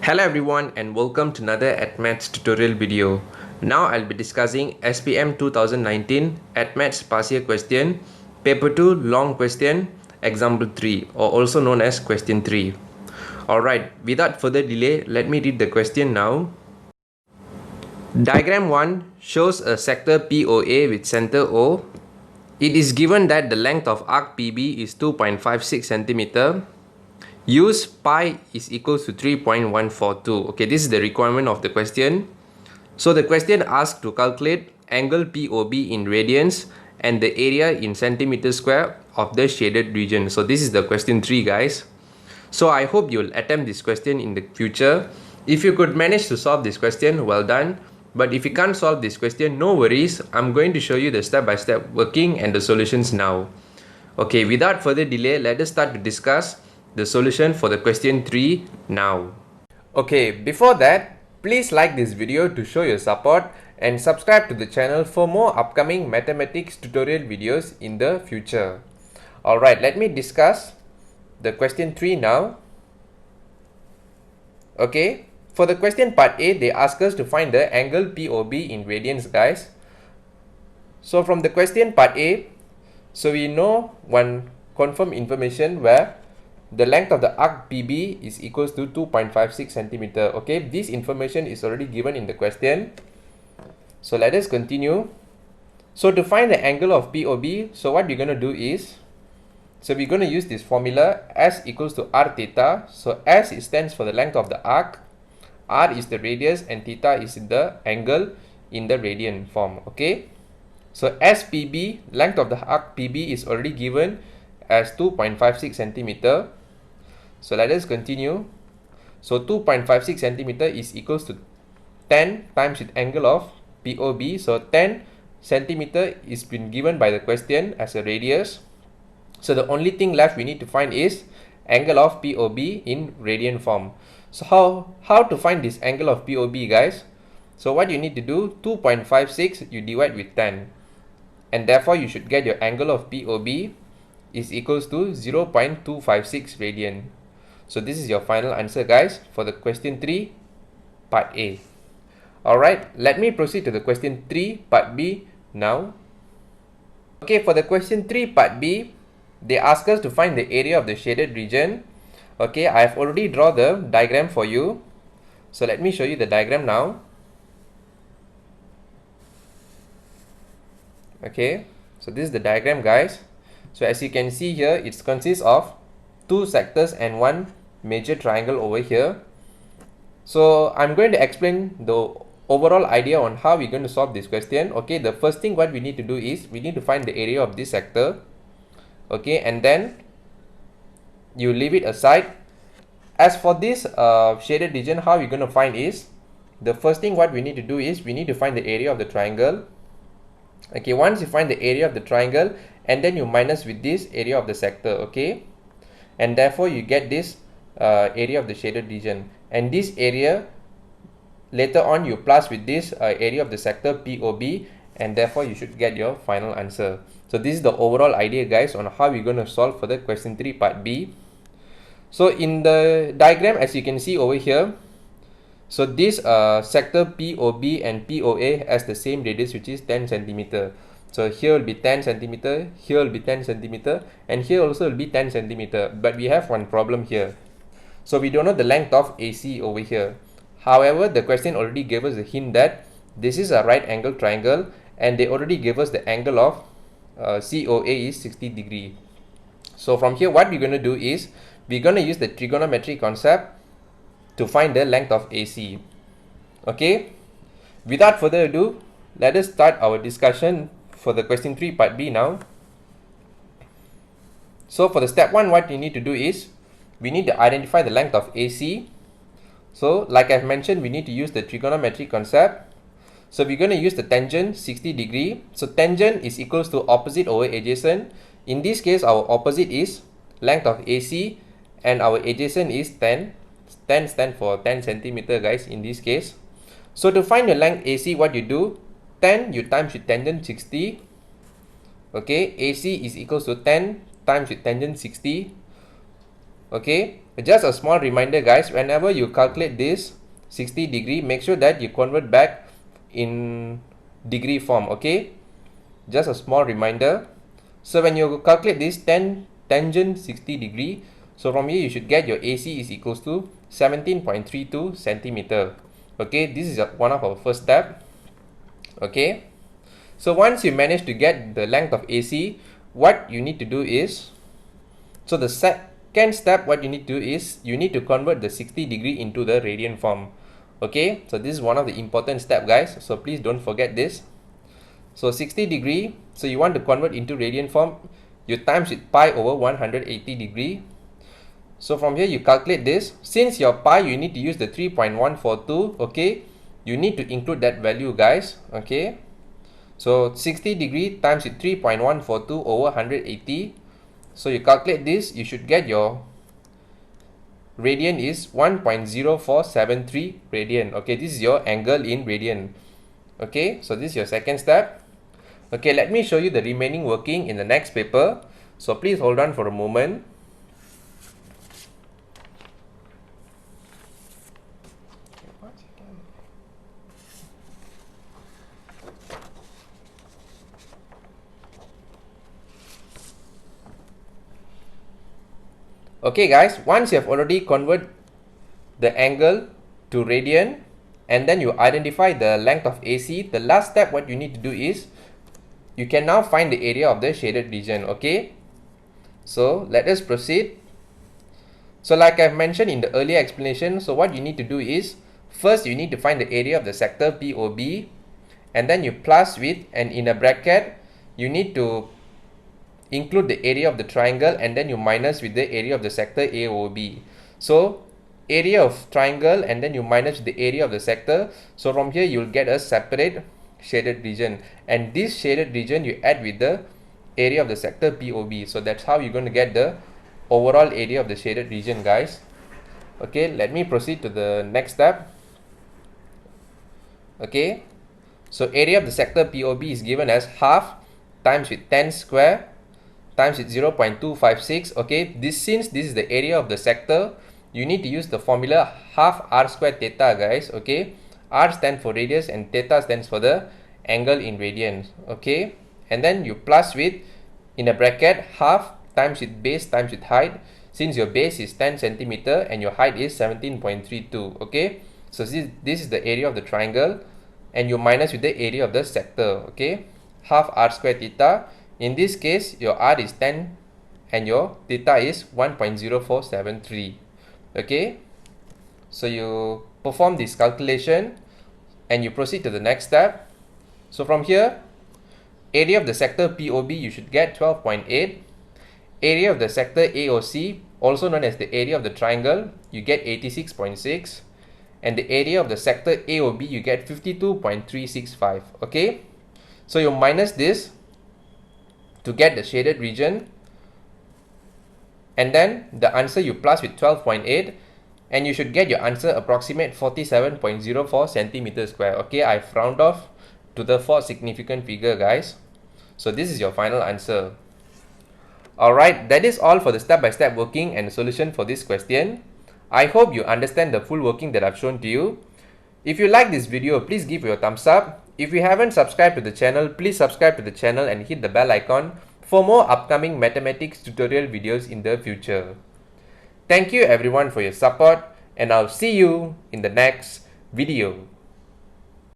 Hello everyone and welcome to another AdMaths tutorial video. Now I'll be discussing SPM 2019 AdMaths past year question, paper 2 long question, example 3 or also known as question 3. Alright, without further delay, let me read the question now. Diagram 1 shows a sector POA with center O. It is given that the length of arc PB is 2.56 cm. Use pi is equals to 3.142. Okay, this is the requirement of the question. So the question asks to calculate angle POB in radians and the area in centimeters square of the shaded region. So this is the question 3, guys. So I hope you'll attempt this question in the future. If you could manage to solve this question, well done. But if you can't solve this question, no worries. I'm going to show you the step-by-step working and the solutions now. Okay, without further delay, let us start to discuss the solution for the question 3 now. Okay, before that, please like this video to show your support and subscribe to the channel for more upcoming mathematics tutorial videos in the future. Alright, let me discuss the question 3 now. Okay, for the question part A, they ask us to find the angle POB in radians, guys. So from the question part A, so we know one confirmed information where the length of the arc PB is equals to 2.56 centimeter. Okay, this information is already given in the question. So let us continue. So to find the angle of POB, so what we're going to do is, so we're going to use this formula S equals to R theta. So S stands for the length of the arc, R is the radius, and theta is the angle in the radian form. Okay, so SPB, length of the arc PB, is already given as 2.56 centimeter. So let us continue. So 2.56 centimeter is equals to 10 times the angle of POB. So 10 centimeter is been given by the question as a radius. So the only thing left we need to find is angle of POB in radian form. So how to find this angle of POB, guys? So what you need to do, 2.56 you divide with 10. And therefore you should get your angle of POB is equals to 0.256 radian. So this is your final answer, guys, for the question 3 part A. Alright, let me proceed to the question 3 part B now. Okay, for the question 3 part B, they ask us to find the area of the shaded region. Okay, I have already drawn the diagram for you. So let me show you the diagram now. Okay, so this is the diagram, guys. So as you can see here, it consists of two sectors and one major triangle over here. So I'm going to explain the overall idea on how we're going to solve this question. Okay, the first thing what we need to do is we need to find the area of this sector. Okay, and then you leave it aside. As for this shaded region, how we're going to find is, the first thing what we need to do is we need to find the area of the triangle. Okay, once you find the area of the triangle, and then you minus with this area of the sector. Okay, and therefore you get this area of the shaded region, and this area later on you plus with this area of the sector POB, and therefore you should get your final answer. So this is the overall idea, guys, on how we're going to solve for the question 3 part B. So in the diagram, as you can see over here, so this sector POB and POA has the same radius, which is 10 centimeter. So here will be 10 centimeter, here will be 10 centimeter, and here also will be 10 centimeter. But we have one problem here. So we don't know the length of AC over here. However, the question already gave us a hint that this is a right angle triangle, and they already gave us the angle of COA is 60 degree. So from here, what we're going to do is we're going to use the trigonometry concept to find the length of AC. Okay, without further ado, let us start our discussion for the question 3 part B now. So for the step 1, what you need to do is we need to identify the length of AC. So like I've mentioned, we need to use the trigonometry concept. So we're going to use the tangent 60 degree. So tangent is equals to opposite over adjacent. In this case, our opposite is length of AC and our adjacent is 10. 10 stand for 10 centimeter, guys, in this case. So to find the length AC, what you do, 10 you times with tangent 60. Okay, AC is equals to 10 times with tangent 60. Okay, Just a small reminder guys, whenever you calculate this 60 degree, make sure that you convert back in degree form, okay? Just a small reminder. So when you calculate this tangent 60 degree, so from here you should get your AC is equals to 17.32 centimeter. Okay, this is one of our first step. Okay, so once you manage to get the length of AC, what you need to do is, so the second step what you need to do is you need to convert the 60 degree into the radian form. Okay, so this is one of the important step guys, so please don't forget this. So 60 degree, so you want to convert into radian form, you times with pi over 180 degree. So from here you calculate this. Since your pi you need to use the 3.142, okay, you need to include that value guys. Okay, so 60 degree times with 3.142 over 180. So you calculate this, you should get your radian is 1.0473 radian. Okay, this is your angle in radian. Okay, so this is your second step. Okay, let me show you the remaining working in the next paper. So please hold on for a moment. Okay guys, once you have already converted the angle to radian and then you identify the length of AC, the last step what you need to do is you can now find the area of the shaded region. Okay, so let us proceed. So like I've mentioned in the earlier explanation, so what you need to do is first you need to find the area of the sector POB, and then you plus with, and in a bracket you need to include the area of the triangle, and then you minus with the area of the sector AOB. So area of triangle and then you minus the area of the sector. So from here you'll get a separate shaded region, and this shaded region you add with the area of the sector POB. So that's how you're going to get the overall area of the shaded region guys. Okay, let me proceed to the next step. Okay, so area of the sector POB is given as half times with 10 square times with 0.256. Okay, since this is the area of the sector, you need to use the formula half r squared theta guys. Okay, r stands for radius and theta stands for the angle in radians. Okay, and then you plus with, in a bracket, half times with base times with height, since your base is 10 centimeter and your height is 17.32. Okay, so this is the area of the triangle, and you minus with the area of the sector. Okay, half r squared theta. In this case, your r is 10 and your theta is 1.0473. Okay, so you perform this calculation and you proceed to the next step. So from here, area of the sector POB you should get 12.8. Area of the sector AOC, also known as the area of the triangle, you get 86.6. And the area of the sector AOB you get 52.365. Okay, so you minus this to get the shaded region, and then the answer you plus with 12.8, and you should get your answer approximate 47.04 centimeters square. Okay, I've round off to the fourth significant figure guys. So this is your final answer. Alright, that is all for the step-by-step working and solution for this question. I hope you understand the full working that I've shown to you. If you like this video, please give it a thumbs up. If you haven't subscribed to the channel, please subscribe to the channel and hit the bell icon for more upcoming mathematics tutorial videos in the future. Thank you everyone for your support, and I'll see you in the next video.